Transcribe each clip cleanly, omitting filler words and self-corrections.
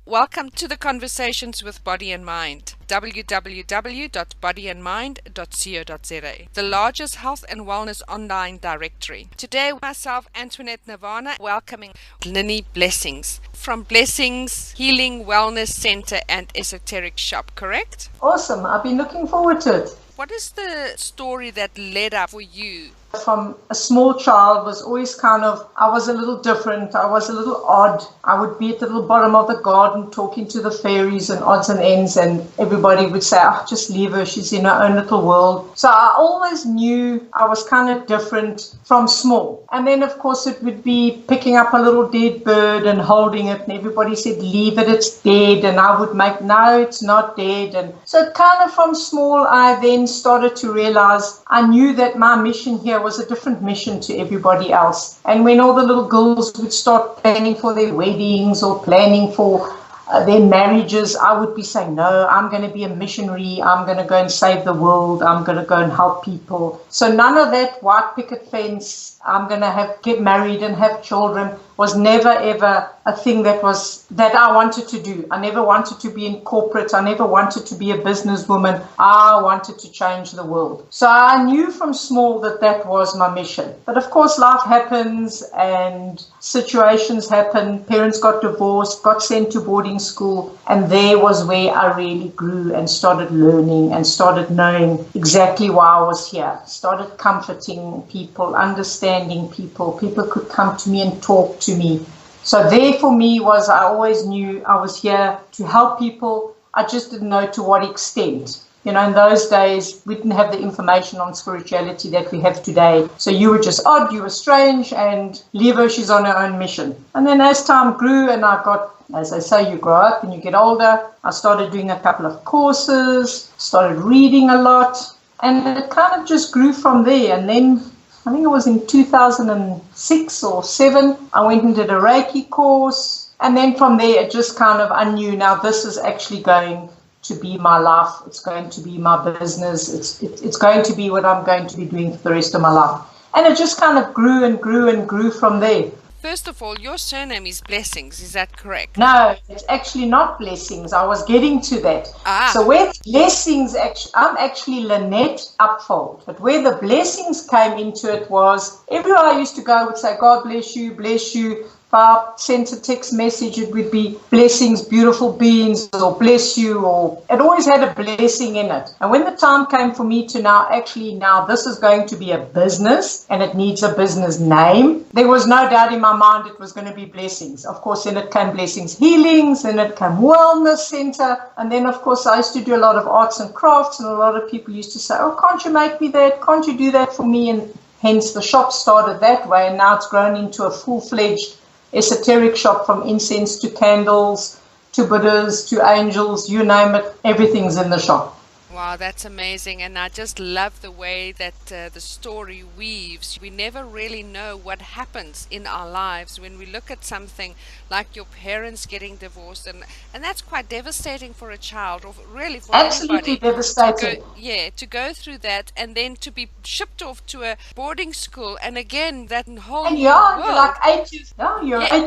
Welcome to the Conversations with Body and Mind, www.bodyandmind.co.za, the largest health and wellness online directory. Today, myself, Antoinette Nirvana, welcoming Lynnie Blessings from Blessings Healing Wellness Center and Esoteric Shop, correct? Awesome. I've been looking forward to it. What is the story that led up for you? From a small child was always I was a little different. I was a little odd. I would be at the little bottom of the garden talking to the fairies and odds and ends, and everybody would say, oh, just leave her. She's in her own little world. So I always knew I was kind of different from small. And then, of course, it would be picking up a little dead bird and holding it, and everybody said, leave it, it's dead. And I would make, no, it's not dead. And so kind of from small, I then started to realize I knew that my mission here was a different mission to everybody else. And when all the little girls would start planning for their weddings or planning for their marriages, I would be saying, no, I'm going to be a missionary. I'm going to go and save the world. I'm going to go and help people. So none of that white picket fence, I'm going to get married and have children, was never ever a thing that I wanted to do. I never wanted to be in corporate. I never wanted to be a businesswoman. I wanted to change the world. So I knew from small that was my mission. But of course, life happens and situations happen. Parents got divorced, got sent to boarding school. And there was where I really grew and started learning and started knowing exactly why I was here. Started comforting people, understanding people. People could come to me and talk to me. So there for me was, I always knew I was here to help people. I just didn't know to what extent. You know, in those days, we didn't have the information on spirituality that we have today. So you were just odd, you were strange, and leave her, she's on her own mission. And then as time grew and I got, as I say, you grow up and you get older, I started doing a couple of courses, started reading a lot, and it kind of just grew from there. And then I think it was in 2006 or 7, I went and did a Reiki course. And then from there, it just I knew now this is actually going to be my life. It's going to be my business. It's going to be what I'm going to be doing for the rest of my life. And it just kind of grew and grew and grew from there. First of all, your surname is Blessings, is that correct? No, it's actually not Blessings. I was getting to that. So where Blessings, I'm actually Lynette Upfold. But where the Blessings came into it was, everywhere I used to go, I would say, God bless you, bless you. If I sent a text message, it would be blessings, beautiful beings, or bless you, or it always had a blessing in it. And when the time came for me to now this is going to be a business and it needs a business name, there was no doubt in my mind it was going to be Blessings. Of course, then it came Blessings Healings, then it came Wellness Center, and then of course I used to do a lot of arts and crafts, and a lot of people used to say, oh, can't you make me that? Can't you do that for me? And hence the shop started that way, and now it's grown into a full-fledged esoteric shop, from incense to candles to Buddhas to angels, you name it, everything's in the shop. Wow, that's amazing. And I just love the way that the story weaves. We never really know what happens in our lives when we look at something like your parents getting divorced, and that's quite devastating for a child, or really for absolutely anybody. Devastating. To go through that and then to be shipped off to a boarding school, and again that whole and new world. You're like 8 years.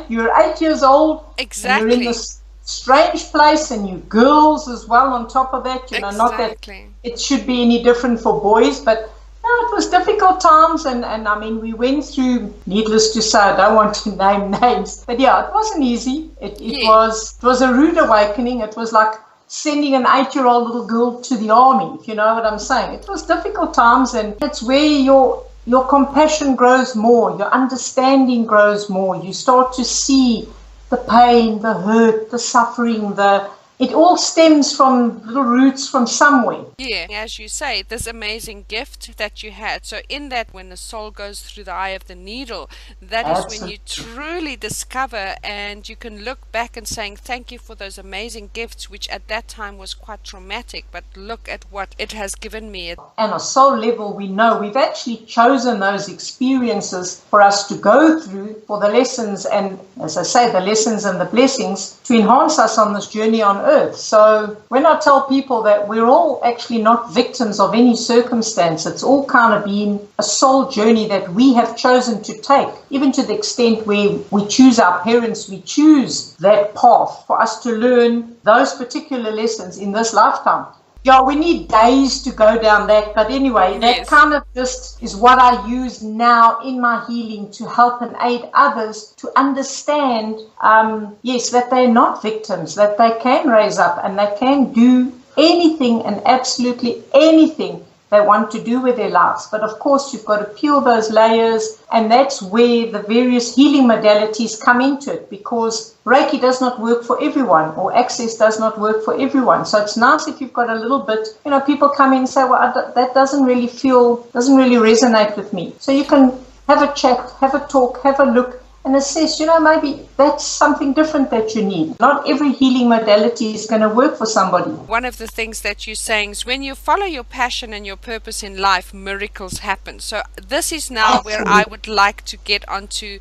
You're 8 years old. Exactly. And you're in this strange place, and you girls as well on top of that. You know, not that it should be any different for boys, but no, it was difficult times, and I mean, we went through, needless to say, I don't want to name names, but yeah, it wasn't easy. It was a rude awakening. It was like sending an 8-year-old little girl to the army, if you know what I'm saying. It was difficult times, and it's where your compassion grows more, your understanding grows more. You start to see the pain, the hurt, the suffering, it all stems from little roots from somewhere. Yeah, as you say, this amazing gift that you had. So in that, when the soul goes through the eye of the needle, that is when you truly discover, and you can look back and saying, thank you for those amazing gifts, which at that time was quite traumatic, but look at what it has given me. And on a soul level, we know we've actually chosen those experiences for us to go through, for the lessons, and as I say, the lessons and the blessings to enhance us on this journey on earth. So when I tell people that we're all actually not victims of any circumstance, it's all kind of been a soul journey that we have chosen to take, even to the extent where we choose our parents, we choose that path for us to learn those particular lessons in this lifetime. Yeah, we need days to go down that, but anyway, that kind of just is what I use now in my healing to help and aid others to understand, yes, that they're not victims, that they can raise up and they can do anything and absolutely anything they want to do with their lives. But of course, you've got to peel those layers, and that's where the various healing modalities come into it, because Reiki does not work for everyone, or Access does not work for everyone. So it's nice if you've got a little bit, people come in and say, well, that doesn't really resonate with me. So you can have a chat, have a talk, have a look, and assess, maybe that's something different that you need. Not every healing modality is going to work for somebody. One of the things that you're saying is when you follow your passion and your purpose in life, miracles happen. So this is now where I would like to get onto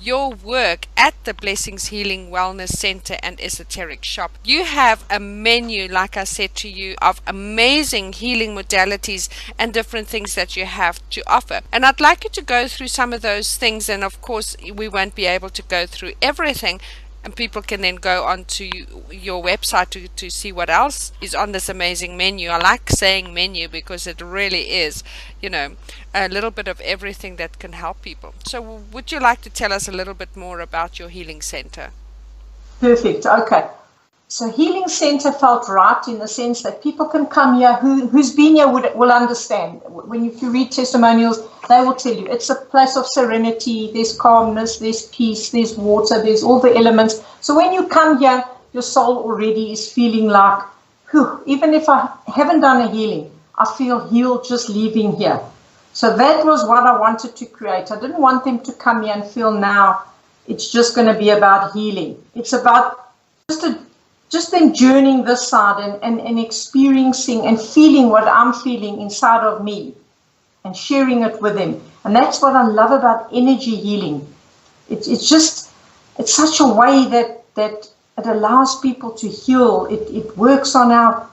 your work at the Blessings Healing Wellness Center and Esoteric Shop. You have a menu, like I said to you, of amazing healing modalities and different things that you have to offer. And I'd like you to go through some of those things, and of course we won't be able to go through everything, and people can then go onto your website to see what else is on this amazing menu. I like saying menu because it really is, a little bit of everything that can help people. So would you like to tell us a little bit more about your healing center? Perfect. Okay. So Healing Center felt right in the sense that people can come here, who's been here will understand. If you read testimonials, they will tell you it's a place of serenity, there's calmness, there's peace, there's water, there's all the elements. So when you come here, your soul already is feeling like, even if I haven't done a healing, I feel healed just leaving here. So that was what I wanted to create. I didn't want them to come here and feel now it's just going to be about healing. It's about just them journeying this side and experiencing and feeling what I'm feeling inside of me and sharing it with them. And that's what I love about energy healing. It's such a way that it allows people to heal. It works on our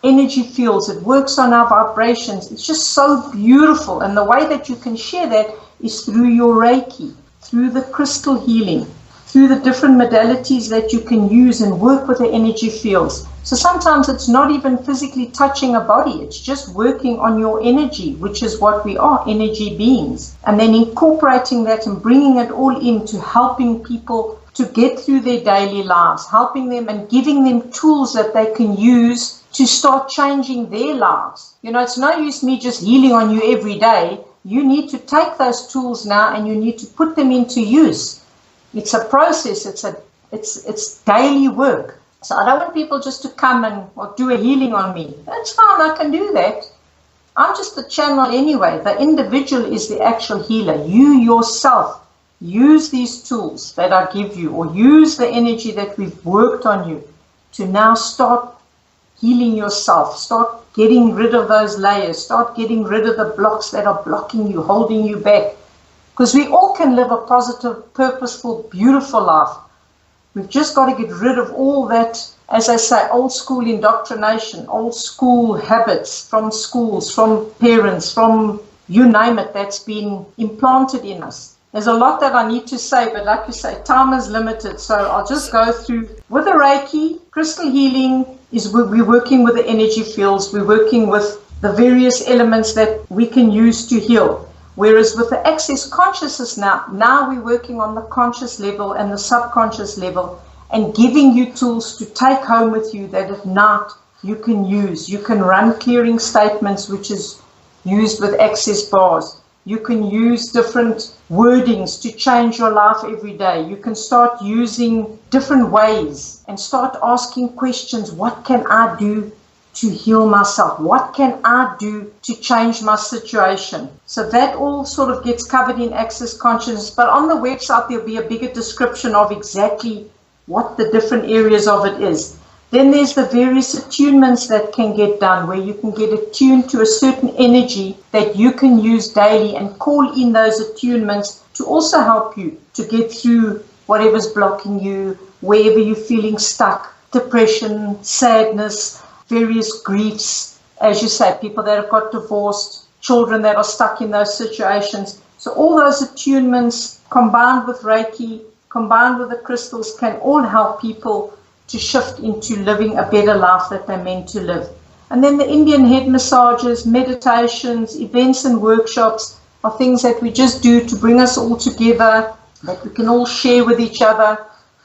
energy fields. It works on our vibrations. It's just so beautiful. And the way that you can share that is through your Reiki, through the crystal healing, through the different modalities that you can use and work with the energy fields. So sometimes it's not even physically touching a body. It's just working on your energy, which is what we are, energy beings. And then incorporating that and bringing it all into helping people to get through their daily lives, helping them and giving them tools that they can use to start changing their lives. It's no use me just healing on you every day. You need to take those tools now and you need to put them into use. It's a process. It's daily work. So I don't want people just to come or do a healing on me. That's fine. I can do that. I'm just the channel anyway. The individual is the actual healer. You yourself use these tools that I give you, or use the energy that we've worked on you to now start healing yourself. Start getting rid of those layers. Start getting rid of the blocks that are blocking you, holding you back. Because we all can live a positive, purposeful, beautiful life. We've just got to get rid of all that, as I say, old school indoctrination, old school habits from schools, from parents, from you name it, that's been implanted in us. There's a lot that I need to say, but like you say, time is limited. So I'll just go through. With the Reiki, crystal healing, we're working with the energy fields. We're working with the various elements that we can use to heal. Whereas with the Access consciousness now we're working on the conscious level and the subconscious level and giving you tools to take home with you that at night you can use. You can run clearing statements, which is used with Access bars. You can use different wordings to change your life every day. You can start using different ways and start asking questions. What can I do to heal myself? What can I do to change my situation? So that all sort of gets covered in Access Consciousness, but on the website there'll be a bigger description of exactly what the different areas of it is. Then there's the various attunements that can get done, where you can get attuned to a certain energy that you can use daily and call in those attunements to also help you to get through whatever's blocking you, wherever you're feeling stuck. depression, sadness, various griefs. As you say, people that have got divorced, children that are stuck in those situations. So all those attunements combined with Reiki, combined with the crystals, can all help people to shift into living a better life that they're meant to live. And then the Indian head massages, meditations, events and workshops are things that we just do to bring us all together, that we can all share with each other.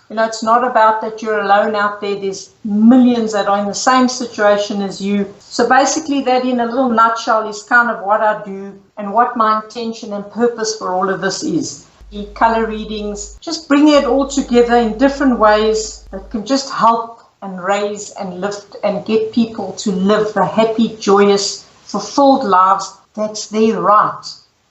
You know, it's not about that you're alone out there. There's millions that are in the same situation as you. So basically that, in a little nutshell, is kind of what I do and what my intention and purpose for all of this is. The color readings, just bring it all together in different ways that can just help and raise and lift and get people to live the happy, joyous, fulfilled lives that's their right.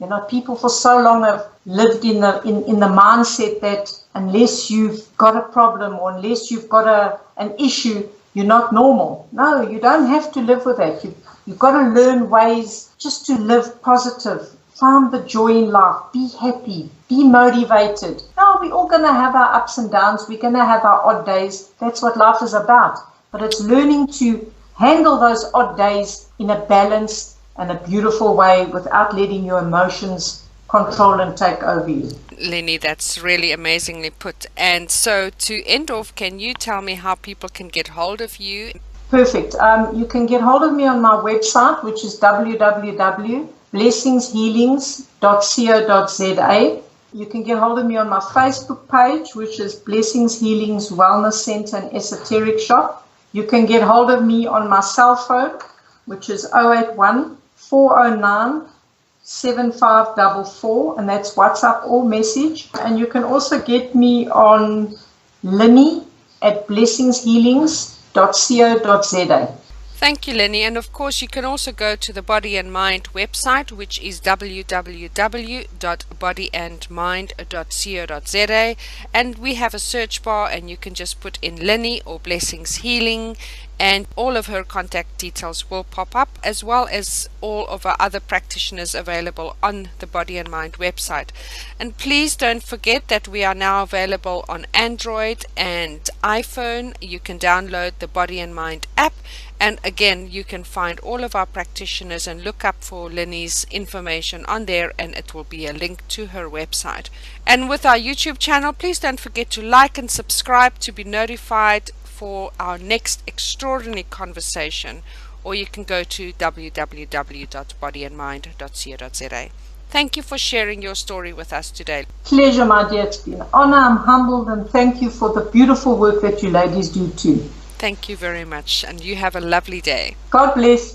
You know, people for so long have lived in the mindset that unless you've got a problem or unless you've got an issue, you're not normal. No, you don't have to live with that. You've got to learn ways just to live positive, find the joy in life, be happy, be motivated. No, we're all going to have our ups and downs. We're going to have our odd days. That's what life is about. But it's learning to handle those odd days in a balanced and a beautiful way without letting your emotions control and take over you. Lynnie, that's really amazingly put. And so to end off, can you tell me how people can get hold of you? Perfect. You can get hold of me on my website, which is www.blessingshealings.co.za. You can get hold of me on my Facebook page, which is Blessings Healings Wellness Center and Esoteric Shop. You can get hold of me on my cell phone, which is 081-409-7544, and that's WhatsApp or message. And you can also get me on Lynnie at blessingshealings.co.za. Thank you, Lynnie. And of course, you can also go to the Body and Mind website, which is www.bodyandmind.co.za. And we have a search bar, and you can just put in Lynnie or Blessings Healing, and all of her contact details will pop up, as well as all of our other practitioners available on the Body and Mind website. And please don't forget that we are now available on Android and iPhone. You can download the Body and Mind app, and again, you can find all of our practitioners and look up for Lynnie's information on there, and it will be a link to her website. And with our YouTube channel, please don't forget to like and subscribe to be notified for our next extraordinary conversation, or you can go to www.bodyandmind.co.za. Thank you for sharing your story with us today. Pleasure, my dear. It's been an honor. I'm humbled, and thank you for the beautiful work that you ladies do too. Thank you very much, and you have a lovely day. God bless.